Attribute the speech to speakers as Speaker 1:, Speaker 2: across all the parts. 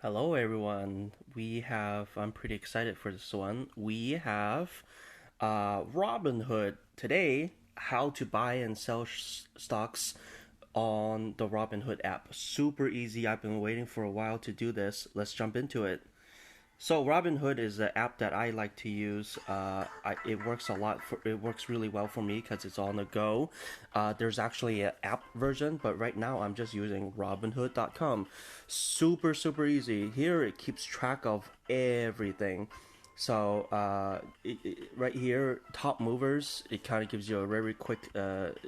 Speaker 1: Hello, everyone. I'm pretty excited for this one. We have Robinhood today, how to buy and sell stocks on the Robinhood app. Super easy. I've been waiting for a while to do this. Let's jump into it. So Robinhood is an app that I like to use. It works a lot for it works really well for me because it's on the go. There's actually an app version, but right now I'm just using Robinhood.com. Super easy. Here it keeps track of everything. So right here, top movers, it kind of gives you a very quick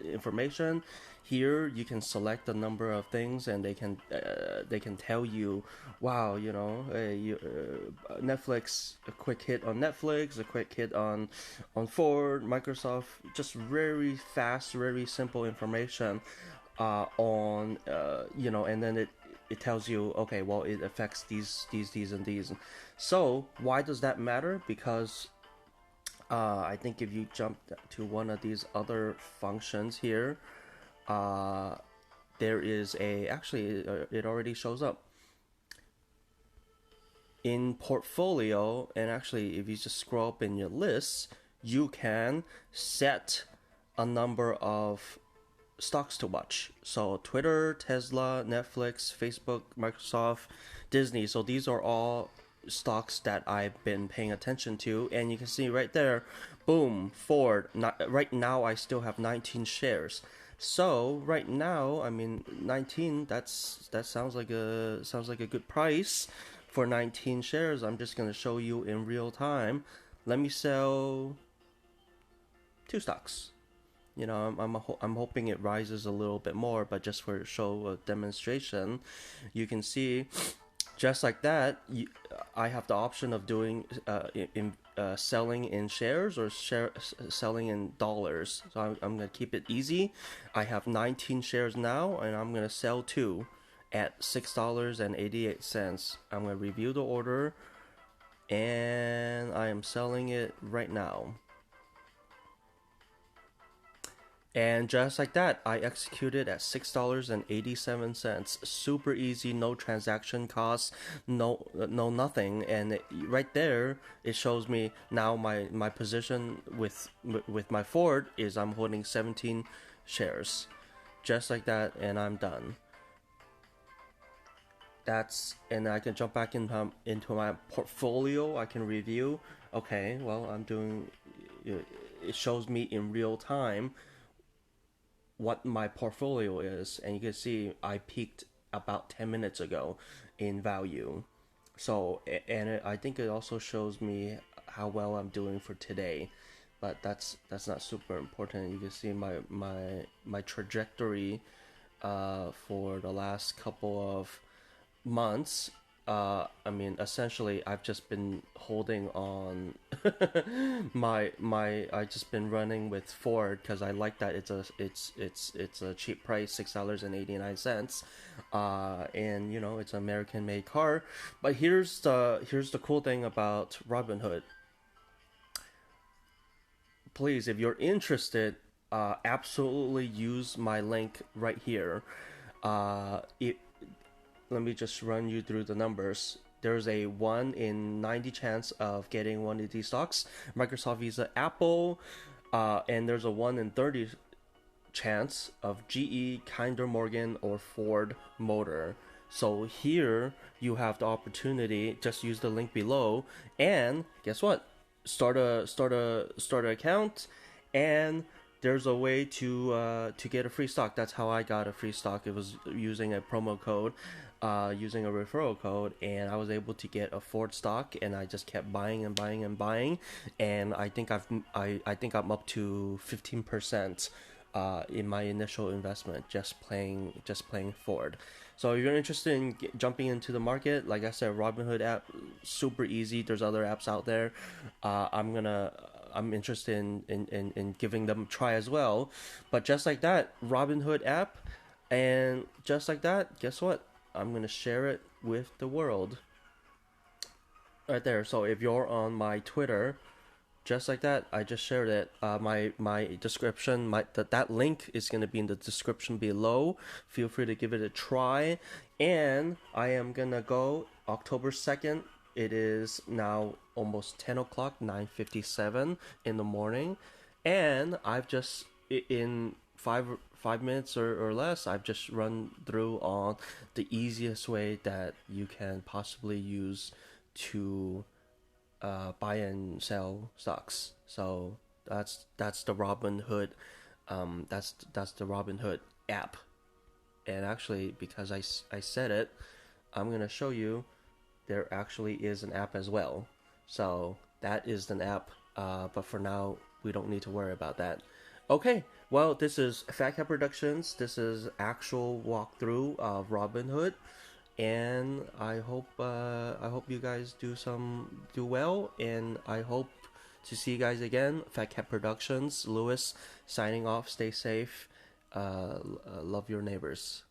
Speaker 1: information. Here you can select a number of things, and they can tell you, wow, Netflix, a quick hit on Netflix, a quick hit on Ford, Microsoft, just very fast, very simple information and then it tells you, okay, well, it affects these and these. So why does that matter? Because I think if you jump to one of these other functions here, uh, there is it already shows up in portfolio, and actually if you just scroll up in your lists, you can set a number of stocks to watch. So Twitter, Tesla, Netflix, Facebook, Microsoft, Disney. So these are all stocks that I've been paying attention to, and you can see right there, boom, Ford. Right now I still have 19 shares. So right now, I mean, 19. That sounds like a good price for 19 shares. I'm just gonna show you in real time. Let me sell two stocks. I'm hoping it rises a little bit more, but just for show a demonstration, you can see just like that. I have the option of doing selling in shares or selling in dollars. So I'm gonna keep it easy. I have 19 shares now, and I'm gonna sell two at $6.88. I'm gonna review the order, and I am selling it right now. And just like that, I executed at $6.87. Super easy, no transaction costs, no nothing. And right there, it shows me now my position with my Ford is I'm holding 17 shares, just like that, and I'm done. And I can jump back into my portfolio. I can review. Okay, well, I'm doing. It shows me in real time what my portfolio is, and you can see I peaked about 10 minutes ago in value. So, I think it also shows me how well I'm doing for today, but that's not super important. You can see my trajectory for the last couple of months. I mean, essentially, I've just been holding on. I just been running with Ford because I like that it's a cheap price, $6.89, and it's an American made car. But here's the cool thing about Robinhood. Please, if you're interested, absolutely use my link right here. It Let me just run you through the numbers. There's a 1 in 90 chance of getting one of these stocks, Microsoft, Visa, Apple, and there's a 1 in 30 chance of GE, Kinder Morgan, or Ford Motor. So here you have the opportunity. Just use the link below, and guess what? Start an account, and there's a way to get a free stock. That's how I got a free stock. It was using a promo code, using a referral code, and I was able to get a Ford stock, and I just kept buying and buying and buying, and I think I'm up to 15% in my initial investment just playing Ford. So if you're interested in jumping into the market, like I said, Robinhood app, super easy. There's other apps out there. I'm interested in giving them a try as well. But just like that, Robinhood app, and just like that, guess what? I'm gonna share it with the world right there. So if you're on my Twitter, just like that, I just shared it. My description, that link is gonna be in the description below. Feel free to give it a try, and I am gonna go October 2nd. It is now almost 10 o'clock, 9:57 in the morning, and I've just in 5 minutes or less, I've just run through on the easiest way that you can possibly use to buy and sell stocks. So that's the Robinhood, that's the Robinhood app. And actually, because I said it, I'm gonna show you there actually is an app as well. So that is an app, but for now we don't need to worry about that. Okay, well, this is Fat Cat Productions. This is actual walkthrough of Robinhood, and I hope you guys do well, and I hope to see you guys again. Fat Cat Productions, Lewis signing off. Stay safe. Love your neighbors.